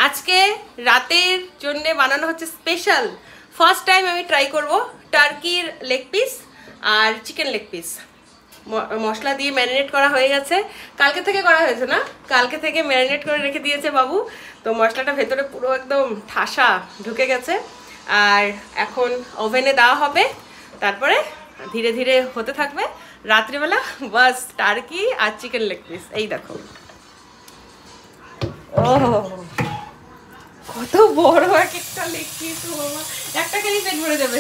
আজকে রাতের জন্য বানানো হচ্ছে স্পেশাল ফার্স্ট টাইম আমি ট্রাই করব টার্কির লেগ পিস আর চিকেন লেগ পিস। মশলা দিয়ে ম্যারিনেট করা হয়ে গেছে, কালকে থেকে করা হয়েছে না, কালকে থেকে ম্যারিনেট করে রেখে দিয়েছে বাবু। তো মশলাটা ভেতরে পুরো একদম ঠাসা ঢুকে গেছে, আর এখন ওভেনে দেওয়া হবে, তারপরে ধীরে ধীরে হতে থাকবে। রাত্রিবেলা বাস টার্কি আর চিকেন লেগ পিস। এই দেখো, ও কত বড় একটা লেগ পিস, একটা খেলেই পেট ভরে যাবে।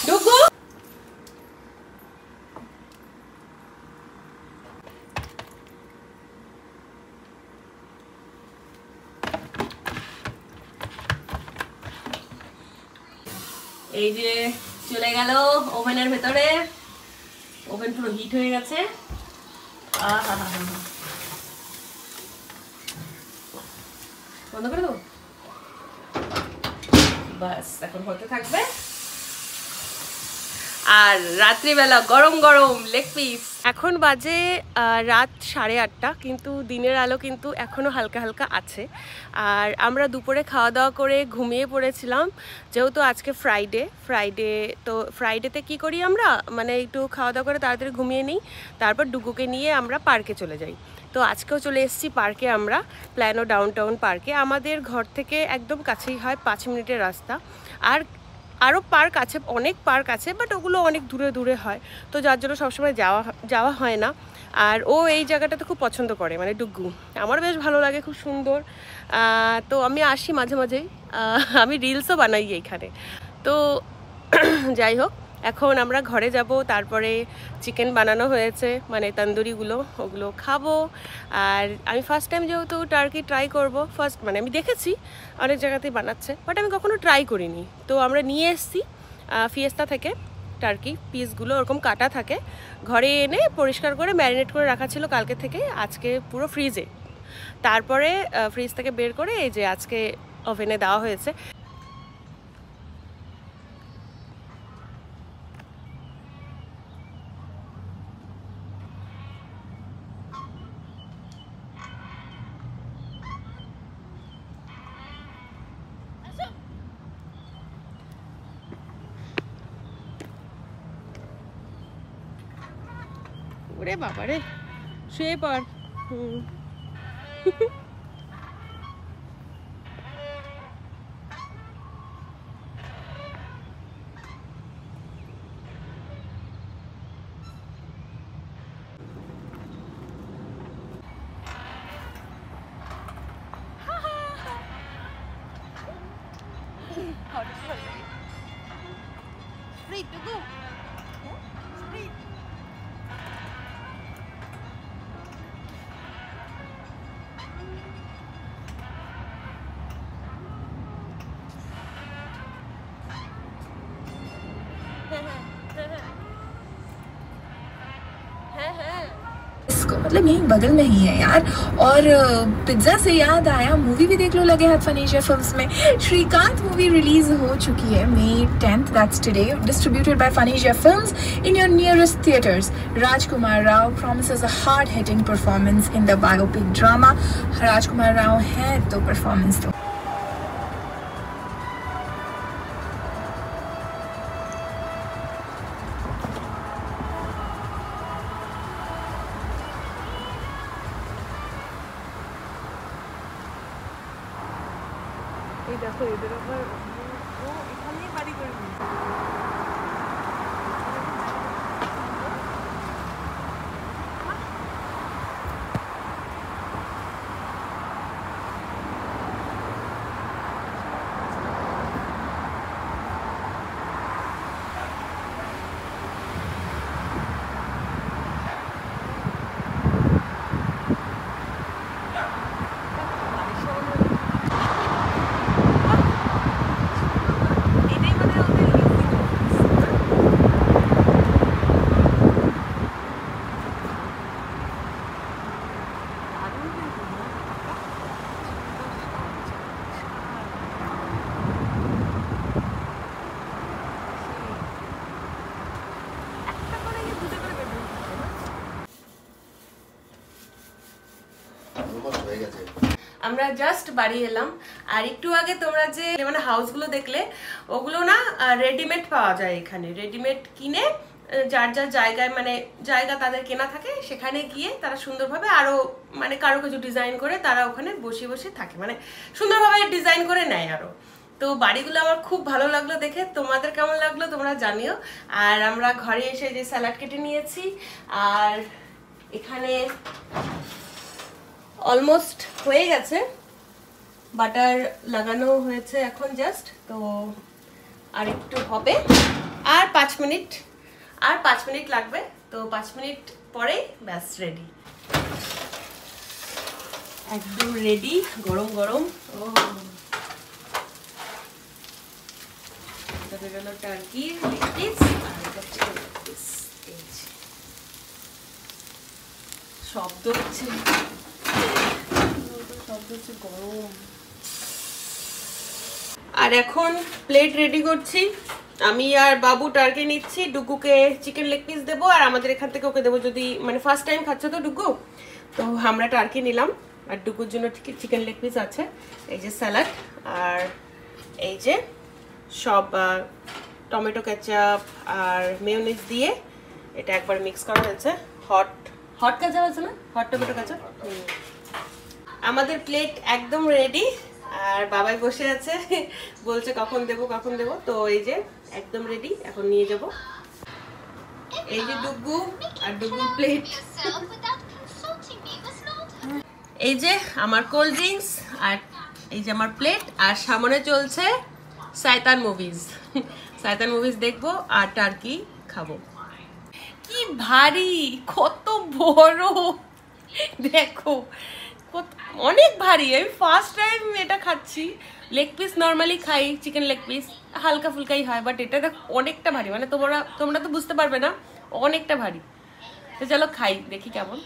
ঢুকো। এই যে চলে গেল ওভেনের ভেতরে, ওভেন পুরো হিট হয়ে গেছে। বন্ধ করে দেবো, বাস এখন হতে থাকবে। আর রাত্রিবেলা গরম গরম লেগ পিস। এখন বাজে রাত 8:30, কিন্তু দিনের আলো কিন্তু এখনও হালকা হালকা আছে। আর আমরা দুপুরে খাওয়া দাওয়া করে ঘুমিয়ে পড়েছিলাম, যেহেতু আজকে ফ্রাইডে। তো ফ্রাইডেতে কি করি আমরা, মানে একটু খাওয়া দাওয়া করে তাড়াতাড়ি ঘুমিয়ে নিই, তারপর ডুগুকে নিয়ে আমরা পার্কে চলে যাই। তো আজকেও চলে এসেছি পার্কে, আমরা প্ল্যানো ডাউনটাউন পার্কে। আমাদের ঘর থেকে একদম কাছেই হয়, 5 মিনিটের রাস্তা। আর আরও পার্ক আছে, অনেক পার্ক আছে, বাট ওগুলো অনেক দূরে দূরে হয়, তো যার জন্য সবসময় যাওয়া হয় না। আর ও এই জায়গাটাতে খুব পছন্দ করে, মানে ডুগু। আমার বেশ ভালো লাগে, খুব সুন্দর। তো আমি আসি মাঝে মাঝেই, আমি রিলসও বানাই এইখানে। তো যাই হোক, এখন আমরা ঘরে যাব, তারপরে চিকেন বানানো হয়েছে, মানে তন্দুরিগুলো, ওগুলো খাবো। আর আমি ফার্স্ট টাইম যেহেতু টার্কি ট্রাই করব, মানে আমি দেখেছি অনেক জায়গাতেই বানাচ্ছে, বাট আমি কখনো ট্রাই করিনি। তো আমরা নিয়ে এসেছি ফিয়েস্তা থেকে টার্কি পিসগুলো, ওরকম কাটা থাকে, ঘরে এনে পরিষ্কার করে ম্যারিনেট করে রাখা ছিল কালকে থেকে, আজকে পুরো ফ্রিজে। তারপরে ফ্রিজ থেকে বের করে এই যে আজকে ওভেনে দেওয়া হয়েছে। ওরে বাবারে, শুয়ে পড়। मतलब यहीं बगल में ही है यार। और पिज्जा से याद आया, मूवी भी देख लो लगे हाथ फनीशिया फिल्म्स में। श्रीकांत मूवी रिलीज हो चुकी है May 10th, that's today, distributed by Fanicia Films in your nearest theaters. Rajkumar Rao promises a hard-hitting performance in the biopic drama. Rajkumar Rao है तो performance तो এই দেখো, এদের আবার ও এখানেই বাড়ি করে নিয়েছে। আমরা জাস্ট বাড়ি এলাম। আর একটু আগে তোমরা যে মানে হাউসগুলো দেখলে ওগুলো না রেডিমেড পাওয়া যায় এখানে। রেডিমেড কিনে যার যার জায়গায় মানে জায়গা তাদের কেনা থাকে, সেখানে গিয়ে তারা সুন্দরভাবে আরো মানে কারো কিছু ডিজাইন করে তারা ওখানে বসে বসে থাকে, মানে সুন্দরভাবে ডিজাইন করে নেয় আরো। তো বাড়িগুলো আমার খুব ভালো লাগলো দেখে। তোমাদের কেমন লাগলো তোমরা জানিও। আর আমরা ঘরে এসে যে স্যালাড কেটে নিয়েছি, আর এখানে অলমোস্ট হয়ে গেছে, বাটার লাগানো হয়েছে এখন জাস্ট। তো আর একটু হবে, আর 5 মিনিট লাগবে। তো 5 মিনিট পরেই ব্যাস রেডি, একদম রেডি, গরম গরম। ও এটা বেরোলো টার্কির লেগ পিস, আর এটা চিকেন লেগ পিস। শব্দ হচ্ছে গরম। আর এখন প্লেট রেডি করছি, আমি আর বাবু টার্কি নিচ্ছি, ডুগুকে চিকেন লেগ পিস দেবো, আর আমাদের এখান থেকে ওকে দেবো, যদি মানে ফার্স্ট টাইম খাচ্ছে তো ডুগু, তো আমরা টার্কি নিলাম, আর ডুগুর জন্য চিকেন লেগ পিস আছে। এই যে স্যালাড, আর এই যে সব টমেটো কেচাপ আর মেয়োনিজ দিয়ে এটা একবার মিক্স করা হয়েছে। হট কেচাপ আছে না, হট টমেটো কেচাপ। আমাদের প্লেট একদম রেডি, আর বাবাই বসে আছে, বলছে কখন দেবো। তো এই যে একদম রেডি, এখন নিয়ে যাব। এই যে ডুগু আর ডুগুর প্লেট, এই যে আমার কোল্ড ড্রিঙ্কস, আর এই যে আমার প্লেট, আর সামনে চলছে শয়তান মুভিজ দেখবো আর টার্কি খাবো। কি ভারী, কত বড় দেখো, অনেক ভারী। আমি ফার্স্ট টাইম এটা খাচ্ছি। লেগ পিস নর্মালি খাই, চিকেন লেগ পিস হালকা ফুলকাই হয়, বাট এটা দেখ অনেকটা ভারী, মানে তোমরা তো বুঝতে পারবে না, অনেকটা ভারী। তো চলো খাই, দেখি কেমন।